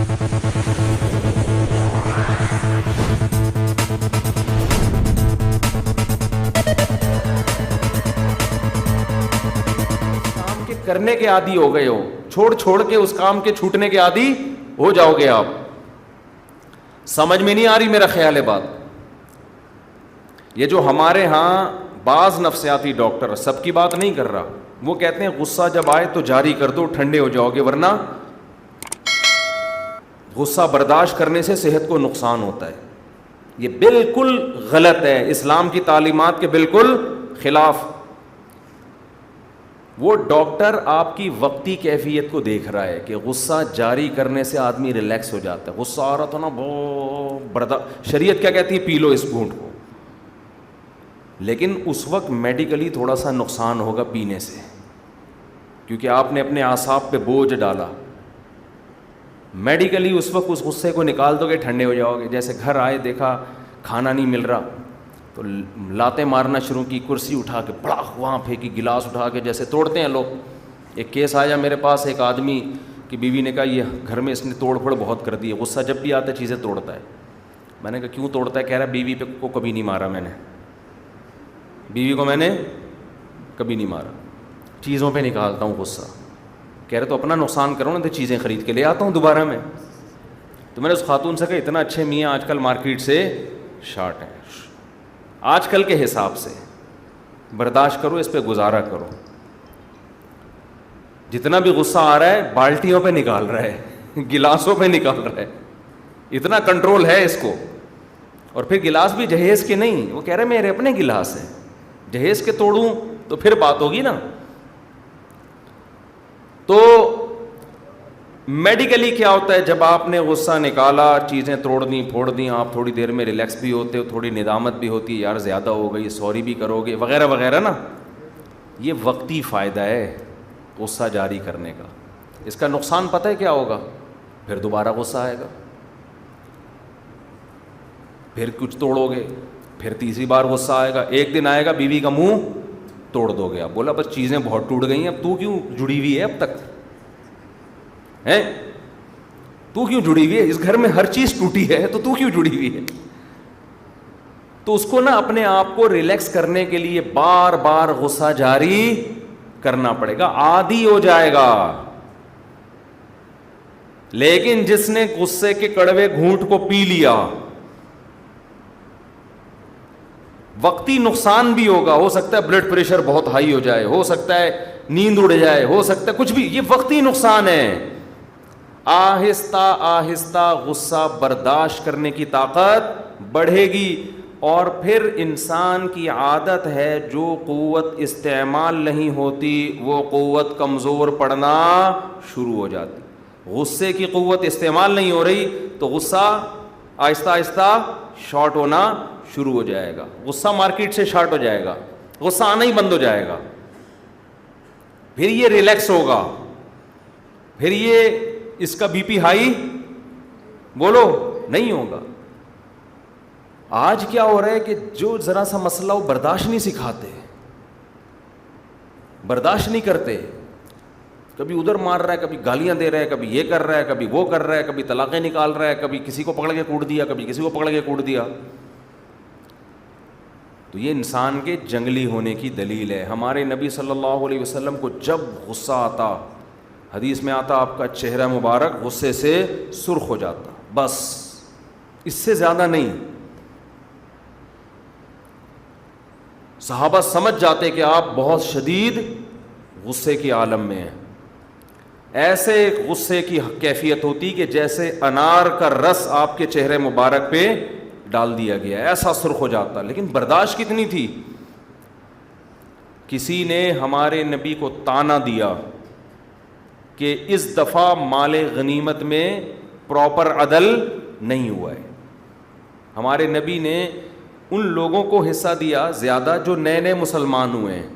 کام کے کرنے کے عادی ہو گئے ہو, چھوڑ چھوڑ کے اس کام کے چھوٹنے کے عادی ہو جاؤ گے آپ. سمجھ میں نہیں آ رہی میرا خیال ہے بات. یہ جو ہمارے ہاں بعض نفسیاتی ڈاکٹر, سب کی بات نہیں کر رہا, وہ کہتے ہیں غصہ جب آئے تو جاری کر دو, ٹھنڈے ہو جاؤ گے, ورنہ غصہ برداشت کرنے سے صحت کو نقصان ہوتا ہے. یہ بالکل غلط ہے, اسلام کی تعلیمات کے بالکل خلاف. وہ ڈاکٹر آپ کی وقتی کیفیت کو دیکھ رہا ہے کہ غصہ جاری کرنے سے آدمی ریلیکس ہو جاتا ہے. غصہ آ رہا تھا نا, شریعت کیا کہتی ہے, پی لو اس گھونٹ کو, لیکن اس وقت میڈیکلی تھوڑا سا نقصان ہوگا پینے سے, کیونکہ آپ نے اپنے اعصاب پہ بوجھ ڈالا. میڈیکلی اس وقت اس غصے کو نکال دو گے, ٹھنڈے ہو جاؤ گے. جیسے گھر آئے, دیکھا کھانا نہیں مل رہا تو لاتیں مارنا شروع کی, کرسی اٹھا کے بڑا وہاں پھینکی, گلاس اٹھا کے جیسے توڑتے ہیں لوگ. ایک کیس آیا میرے پاس, ایک آدمی کی بیوی نے کہا یہ گھر میں اس نے توڑ پھوڑ بہت کر دی ہے, غصہ جب بھی آتا ہے چیزیں توڑتا ہے. میں نے کہا کیوں توڑتا ہے؟ کہہ رہا بیوی پہ کو کبھی نہیں مارا میں نے, بیوی کو میں نے کبھی نہیں مارا, چیزوں پہ نکالتا ہوں غصہ. کہہ رہے تو اپنا نقصان کرو نا, تو چیزیں خرید کے لے آتا ہوں دوبارہ میں. تو میں نے اس خاتون سے کہا اتنا اچھے میاں آج کل مارکیٹ سے شارٹ ہیں, آج کل کے حساب سے برداشت کرو, اس پہ گزارا کرو. جتنا بھی غصہ آ رہا ہے بالٹیوں پہ نکال رہا ہے, گلاسوں پہ نکال رہا ہے, اتنا کنٹرول ہے اس کو. اور پھر گلاس بھی جہیز کے نہیں, وہ کہہ رہے میرے اپنے گلاس ہیں, جہیز کے توڑوں تو پھر بات ہوگی نا. تو میڈیکلی کیا ہوتا ہے, جب آپ نے غصہ نکالا, چیزیں توڑ دیں پھوڑ دیں, آپ تھوڑی دیر میں ریلیکس بھی ہوتے ہو, تھوڑی ندامت بھی ہوتی ہے یار زیادہ ہو گئی, سوری بھی کرو گے وغیرہ وغیرہ نا. یہ وقتی فائدہ ہے غصہ جاری کرنے کا. اس کا نقصان پتہ ہے کیا ہوگا؟ پھر دوبارہ غصہ آئے گا, پھر کچھ توڑو گے, پھر تیسری بار غصہ آئے گا. ایک دن آئے گا بیوی کا منہ توڑ دو گے, آپ بولا بس چیزیں بہت ٹوٹ گئی ہیں, اب تو کیوں جڑی ہوئی ہے اب تک ہے, تو کیوں جڑی ہوئی ہے, اس گھر میں ہر چیز ٹوٹی ہے تو کیوں جڑی ہوئی ہے. تو اس کو نا اپنے آپ کو ریلیکس کرنے کے لیے بار بار غصہ جاری کرنا پڑے گا, عادی ہو جائے گا. لیکن جس نے غصے کے کڑوے گھونٹ کو پی لیا, وقتی نقصان بھی ہوگا, ہو سکتا ہے بلڈ پریشر بہت ہائی ہو جائے, ہو سکتا ہے نیند اڑ جائے, ہو سکتا ہے کچھ بھی, یہ وقتی نقصان ہے. آہستہ آہستہ غصہ برداشت کرنے کی طاقت بڑھے گی, اور پھر انسان کی عادت ہے جو قوت استعمال نہیں ہوتی وہ قوت کمزور پڑنا شروع ہو جاتی. غصے کی قوت استعمال نہیں ہو رہی تو غصہ آہستہ آہستہ شارٹ ہونا شروع ہو جائے گا, غصہ مارکیٹ سے شارٹ ہو جائے گا, غصہ آنا ہی بند ہو جائے گا. پھر یہ ریلیکس ہوگا, پھر یہ اس کا بی پی ہائی بولو نہیں ہوگا. آج کیا ہو رہا ہے کہ جو ذرا سا مسئلہ ہو برداشت نہیں سکھاتے, برداشت نہیں کرتے, کبھی ادھر مار رہا ہے, کبھی گالیاں دے رہا ہے, کبھی یہ کر رہا ہے, کبھی وہ کر رہا ہے, کبھی طلاقیں نکال رہا ہے, کبھی کسی کو پکڑ کے کوٹ دیا, کبھی کسی کو پکڑ کے کوٹ دیا. تو یہ انسان کے جنگلی ہونے کی دلیل ہے. ہمارے نبی صلی اللہ علیہ وسلم کو جب غصہ آتا, حدیث میں آتا آپ کا چہرہ مبارک غصے سے سرخ ہو جاتا, بس اس سے زیادہ نہیں. صحابہ سمجھ جاتے کہ آپ بہت شدید غصے کی عالم میں ہیں. ایسے غصے کی کیفیت ہوتی کہ جیسے انار کا رس آپ کے چہرے مبارک پہ ڈال دیا گیا, ایسا سرخ ہو جاتا. لیکن برداشت کتنی تھی. کسی نے ہمارے نبی کو طعنہ دیا کہ اس دفعہ مال غنیمت میں پراپر عدل نہیں ہوا ہے. ہمارے نبی نے ان لوگوں کو حصہ دیا زیادہ جو نئے نئے مسلمان ہوئے ہیں,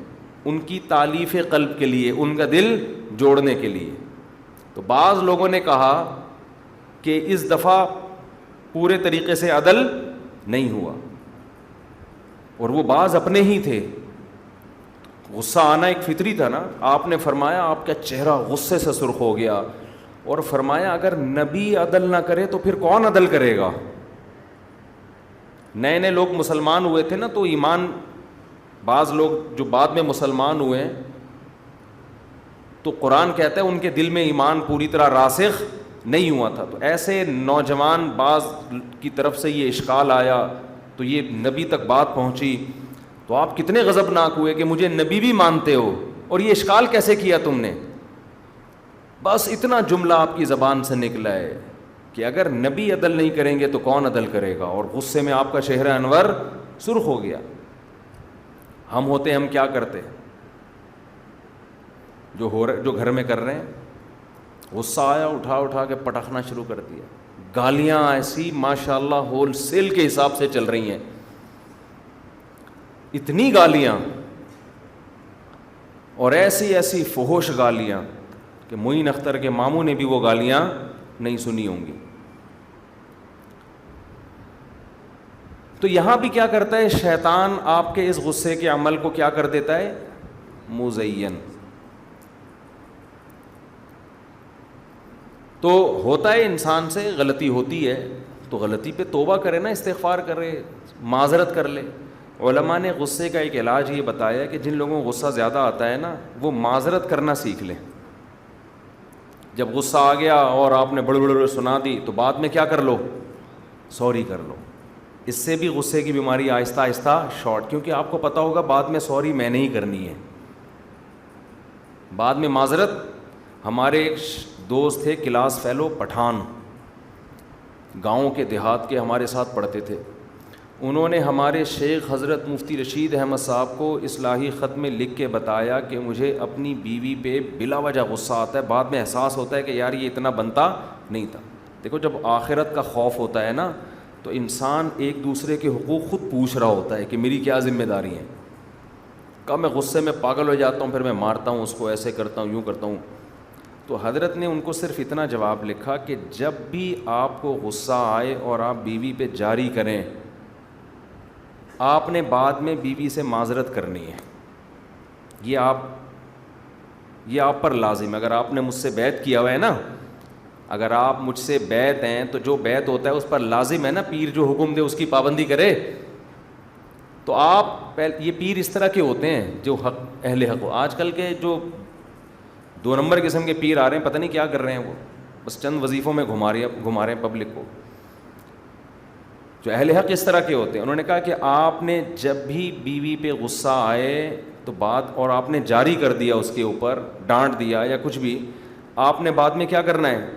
ان کی تالیف قلب کے لیے, ان کا دل جوڑنے کے لیے. تو بعض لوگوں نے کہا کہ اس دفعہ پورے طریقے سے عدل نہیں ہوا, اور وہ بعض اپنے ہی تھے. غصہ آنا ایک فطری تھا نا. آپ نے فرمایا آپ کا چہرہ غصے سے سرخ ہو گیا, اور فرمایا اگر نبی عدل نہ کرے تو پھر کون عدل کرے گا؟ نئے نئے لوگ مسلمان ہوئے تھے نا، تو ایمان، بعض لوگ جو بعد میں مسلمان ہوئے ہیں تو قرآن کہتا ہے ان کے دل میں ایمان پوری طرح راسخ نہیں ہوا تھا. تو ایسے نوجوان بعض کی طرف سے یہ اشکال آیا تو یہ نبی تک بات پہنچی، تو آپ کتنے غضبناک ہوئے کہ مجھے نبی بھی مانتے ہو اور یہ اشکال کیسے کیا تم نے؟ بس اتنا جملہ آپ کی زبان سے نکلا ہے کہ اگر نبی عدل نہیں کریں گے تو کون عدل کرے گا، اور غصے میں آپ کا چہرہ انور سرخ ہو گیا. ہم ہوتے ہم کیا کرتے؟ جو گھر میں کر رہے ہیں، غصہ آیا اٹھا کے پٹخنا شروع کر دیا، گالیاں ایسی ماشاءاللہ ہول سیل کے حساب سے چل رہی ہیں، اتنی گالیاں اور ایسی ایسی فحش گالیاں کہ معین اختر کے ماموں نے بھی وہ گالیاں نہیں سنی ہوں گی. تو یہاں بھی کیا کرتا ہے شیطان؟ آپ کے اس غصے کے عمل کو کیا کر دیتا ہے؟ مزین. تو ہوتا ہے انسان سے غلطی ہوتی ہے تو غلطی پہ توبہ کرے نا، استغفار کرے، معذرت کر لے. علماء نے غصے کا ایک علاج یہ بتایا کہ جن لوگوں کو غصہ زیادہ آتا ہے نا وہ معذرت کرنا سیکھ لیں. جب غصہ آ گیا اور آپ نے بڑے سنا دی تو بعد میں کیا کر لو؟ سوری کر لو. اس سے بھی غصے کی بیماری آہستہ آہستہ شارٹ، کیونکہ آپ کو پتہ ہوگا بعد میں سوری میں نے ہی کرنی ہے، بعد میں معذرت. ہمارے ایک دوست تھے کلاس فیلو پٹھان، گاؤں کے دیہات کے، ہمارے ساتھ پڑھتے تھے. انہوں نے ہمارے شیخ حضرت مفتی رشید احمد صاحب کو اصلاحی خط میں لکھ کے بتایا کہ مجھے اپنی بیوی پہ بلا وجہ غصہ آتا ہے، بعد میں احساس ہوتا ہے کہ یار یہ اتنا بنتا نہیں تھا. دیکھو جب آخرت کا خوف ہوتا ہے نا تو انسان ایک دوسرے کے حقوق خود پوچھ رہا ہوتا ہے کہ میری کیا ذمہ داری ہیں. کب میں غصے میں پاگل ہو جاتا ہوں، پھر میں مارتا ہوں اس کو، ایسے کرتا ہوں، یوں کرتا ہوں. تو حضرت نے ان کو صرف اتنا جواب لکھا کہ جب بھی آپ کو غصہ آئے اور آپ بیوی پہ جاری کریں، آپ نے بعد میں بیوی سے معذرت کرنی ہے. یہ آپ پر لازم ہے. اگر آپ نے مجھ سے بیعت کیا ہوا ہے نا، اگر آپ مجھ سے بیعت ہیں تو جو بیعت ہوتا ہے اس پر لازم ہے نا، پیر جو حکم دے اس کی پابندی کرے. تو آپ یہ پیر اس طرح کے ہوتے ہیں جو حق اہل حق ہو. آج کل کے جو 2 نمبر قسم کے پیر آ رہے ہیں، پتہ نہیں کیا کر رہے ہیں، وہ بس چند وظیفوں میں گھما رہے ہیں پبلک کو. جو اہل حق اس طرح کے ہوتے ہیں. انہوں نے کہا کہ آپ نے جب بھی بیوی پہ غصہ آئے تو بات، اور آپ نے جاری کر دیا اس کے اوپر، ڈانٹ دیا یا کچھ بھی، آپ نے بعد میں کیا کرنا ہے؟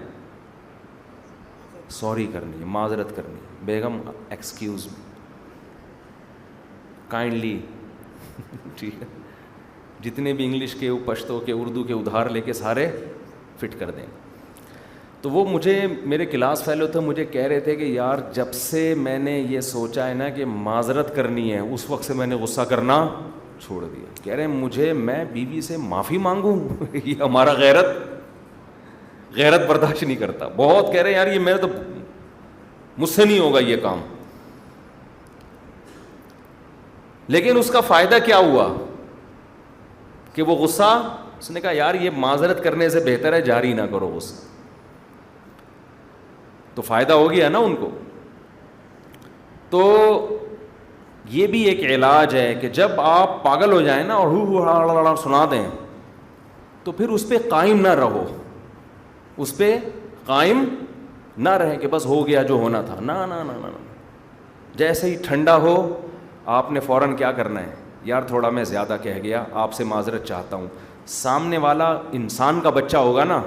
سوری کرنی ہے، معذرت کرنی ہے. بیگم ایکسکیوز می، کائنڈلی. ٹھیک ہے، جتنے بھی انگلش کے، پشتو کے، اردو کے ادھار لے کے سارے فٹ کر دیں. تو وہ میرے کلاس فیلو تھے، مجھے کہہ رہے تھے کہ یار جب سے میں نے یہ سوچا ہے نا کہ معذرت کرنی ہے، اس وقت سے میں نے غصہ کرنا چھوڑ دیا. کہہ رہے ہیں میں بیوی سے معافی مانگوں؟ یہ ہمارا غیرت برداشت نہیں کرتا. بہت کہہ رہے ہیں یار یہ میرا تو مجھ سے نہیں ہوگا یہ کام. لیکن اس کا فائدہ کیا ہوا کہ وہ غصہ، اس نے کہا یار یہ معذرت کرنے سے بہتر ہے جاری نہ کرو غصہ. تو فائدہ ہو گیا نا ان کو. تو یہ بھی ایک علاج ہے کہ جب آپ پاگل ہو جائیں نا اور سنا دیں تو پھر اس پہ قائم نہ رہو، اس پہ قائم نہ رہیں کہ بس ہو گیا جو ہونا تھا. نا نا نا نا. جیسے ہی ٹھنڈا ہو آپ نے فوراً کیا کرنا ہے؟ یار تھوڑا میں زیادہ کہہ گیا، آپ سے معذرت چاہتا ہوں. سامنے والا انسان کا بچہ ہوگا نا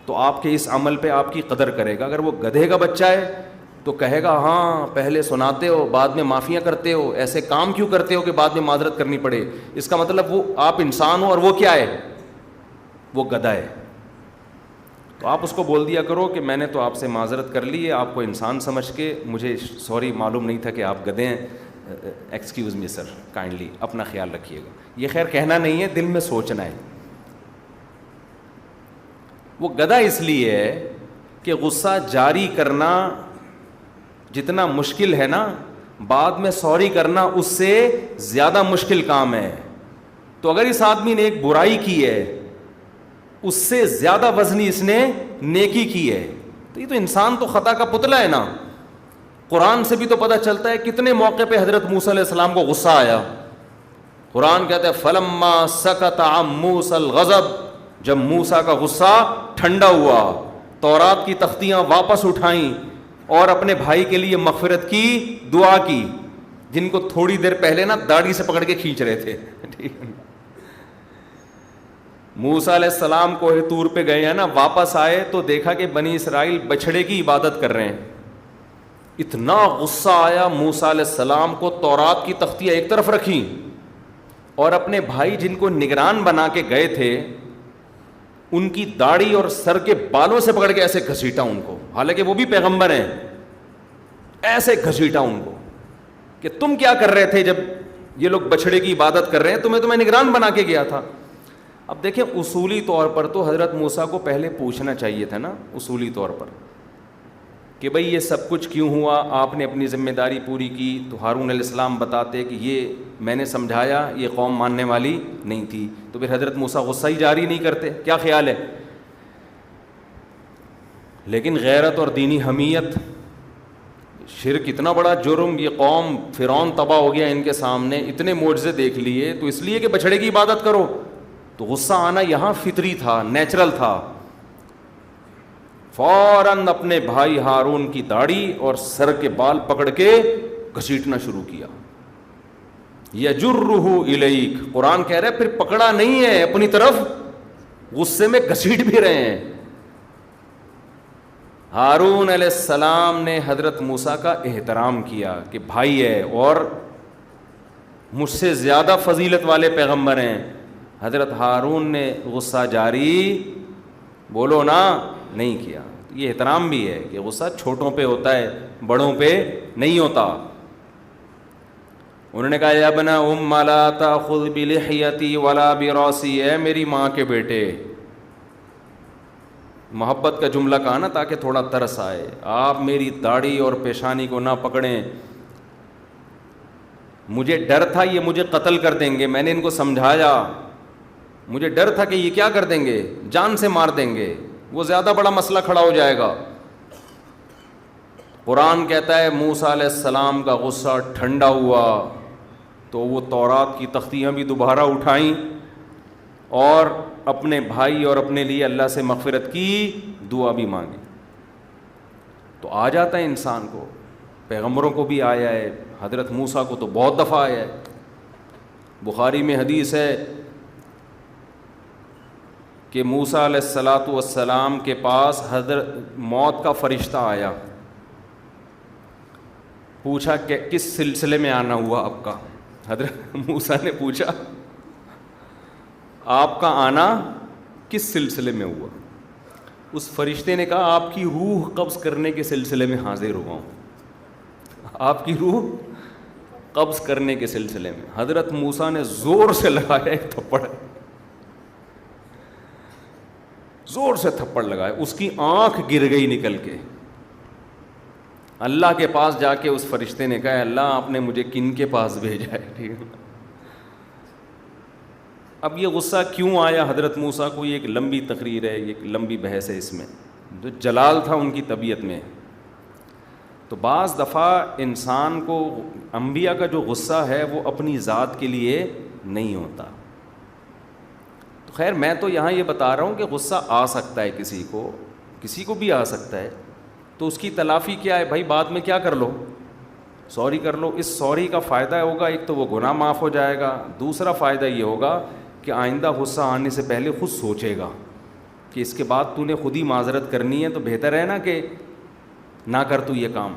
تو آپ کے اس عمل پہ آپ کی قدر کرے گا. اگر وہ گدھے کا بچہ ہے تو کہے گا ہاں پہلے سناتے ہو بعد میں معافیاں کرتے ہو، ایسے کام کیوں کرتے ہو کہ بعد میں معذرت کرنی پڑے. اس کا مطلب وہ آپ انسان ہو اور وہ کیا ہے؟ وہ گدھا ہے. تو آپ اس کو بول دیا کرو کہ میں نے تو آپ سے معذرت کر لی ہے، آپ کو انسان سمجھ کے، مجھے سوری معلوم نہیں تھا کہ آپ گدھے ہیں، ایکسکیوز می سر، کائنڈلی اپنا خیال رکھیے گا. یہ خیر کہنا نہیں ہے، دل میں سوچنا ہے. وہ گدھا اس لیے ہے کہ غصہ جاری کرنا جتنا مشکل ہے نا، بعد میں سوری کرنا اس سے زیادہ مشکل کام ہے. تو اگر اس آدمی نے ایک برائی کی ہے اس سے زیادہ وزنی اس نے نیکی کی ہے. تو یہ تو انسان تو خطا کا پتلا ہے نا. قرآن سے بھی تو پتہ چلتا ہے کتنے موقع پہ حضرت موسیٰ علیہ السلام کو غصہ آیا. قرآن کہتا ہے فلما سکت عن موسیٰ الغضب, جب موسیٰ کا غصہ ٹھنڈا ہوا, تورات کی تختیاں واپس اٹھائیں اور اپنے بھائی کے لیے مغفرت کی دعا کی, جن کو تھوڑی دیر پہلے نا داڑھی سے پکڑ کے کھینچ رہے تھے. موسیٰ علیہ السلام کوہ طور پہ گئے ہیں نا, واپس آئے تو دیکھا کہ بنی اسرائیل بچھڑے کی عبادت کر رہے ہیں. اتنا غصہ آیا موسیٰ علیہ السلام کو, تورات کی تختیاں ایک طرف رکھیں اور اپنے بھائی جن کو نگران بنا کے گئے تھے ان کی داڑھی اور سر کے بالوں سے پکڑ کے ایسے گھسیٹا ان کو, حالانکہ وہ بھی پیغمبر ہیں, ایسے گھسیٹا ان کو کہ تم کیا کر رہے تھے جب یہ لوگ بچھڑے کی عبادت کر رہے ہیں, تمہیں نگران بنا کے گیا تھا. اب دیکھیں اصولی طور پر تو حضرت موسیٰ کو پہلے پوچھنا چاہیے تھا نا, اصولی طور پر, کہ بھئی یہ سب کچھ کیوں ہوا, آپ نے اپنی ذمہ داری پوری کی. تو ہارون علیہ السلام بتاتے کہ یہ میں نے سمجھایا, یہ قوم ماننے والی نہیں تھی. تو پھر حضرت موسیٰ غصہ ہی جاری نہیں کرتے, کیا خیال ہے؟ لیکن غیرت اور دینی حمیت, شرک اتنا بڑا جرم, یہ قوم فرعون تباہ ہو گیا ان کے سامنے, اتنے معجزے دیکھ لیے, تو اس لیے کہ بچھڑے کی عبادت کرو. تو غصہ آنا یہاں فطری تھا, نیچرل تھا. فوراً اپنے بھائی ہارون کی داڑھی اور سر کے بال پکڑ کے گھسیٹنا شروع کیا. یجرہ الیک, قرآن کہہ رہا ہے پھر پکڑا نہیں ہے اپنی طرف, غصے میں گھسیٹ بھی رہے ہیں. ہارون علیہ السلام نے حضرت موسیٰ کا احترام کیا کہ بھائی ہے اور مجھ سے زیادہ فضیلت والے پیغمبر ہیں. حضرت ہارون نے غصہ جاری بولو نا نہیں کیا. یہ احترام بھی ہے کہ غصہ چھوٹوں پہ ہوتا ہے, بڑوں پہ نہیں ہوتا. انہوں نے کہا یا ابن ام لا تاخذ بلحیتی ولا براسی, اے میری ماں کے بیٹے, محبت کا جملہ کہا نا تاکہ تھوڑا ترس آئے, آپ میری داڑھی اور پیشانی کو نہ پکڑیں. مجھے ڈر تھا یہ مجھے قتل کر دیں گے, میں نے ان کو سمجھایا, مجھے ڈر تھا کہ یہ کیا کر دیں گے, جان سے مار دیں گے, وہ زیادہ بڑا مسئلہ کھڑا ہو جائے گا. قرآن کہتا ہے موسیٰ علیہ السلام کا غصہ ٹھنڈا ہوا تو وہ تورات کی تختیاں بھی دوبارہ اٹھائیں اور اپنے بھائی اور اپنے لیے اللہ سے مغفرت کی دعا بھی مانگی. تو آ جاتا ہے انسان کو, پیغمبروں کو بھی آیا ہے, حضرت موسیٰ کو تو بہت دفعہ آیا ہے. بخاری میں حدیث ہے کہ موسیٰ علیہ السلام کے پاس حضرت موت کا فرشتہ آیا, پوچھا کہ کس سلسلے میں آنا ہوا آپ کا. حضرت موسیٰ نے پوچھا آپ کا آنا کس سلسلے میں ہوا. اس فرشتے نے کہا آپ کی روح قبض کرنے کے سلسلے میں حاضر ہوا ہوں, آپ کی روح قبض کرنے کے سلسلے میں. حضرت موسیٰ نے زور سے لگایا ایک تھپڑ, زور سے تھپڑ لگایا, اس کی آنکھ گر گئی نکل کے. اللہ کے پاس جا کے اس فرشتے نے کہا اللہ آپ نے مجھے کن کے پاس بھیجا ہے. ٹھیک ہے, اب یہ غصہ کیوں آیا حضرت موسیٰ کو, یہ ایک لمبی تقریر ہے, یہ ایک لمبی بحث ہے. اس میں جو جلال تھا ان کی طبیعت میں. تو بعض دفعہ انسان کو انبیاء کا جو غصہ ہے وہ اپنی ذات کے لیے نہیں ہوتا. تو خیر میں تو یہاں یہ بتا رہا ہوں کہ غصہ آ سکتا ہے کسی کو بھی آ سکتا ہے. تو اس کی تلافی کیا ہے بھائی, بعد میں کیا کر لو, سوری کر لو. اس سوری کا فائدہ ہوگا ایک تو وہ گناہ معاف ہو جائے گا, دوسرا فائدہ یہ ہوگا کہ آئندہ غصہ آنے سے پہلے خود سوچے گا کہ اس کے بعد تو نے خود ہی معذرت کرنی ہے, تو بہتر ہے نا کہ نہ کر تو یہ کام.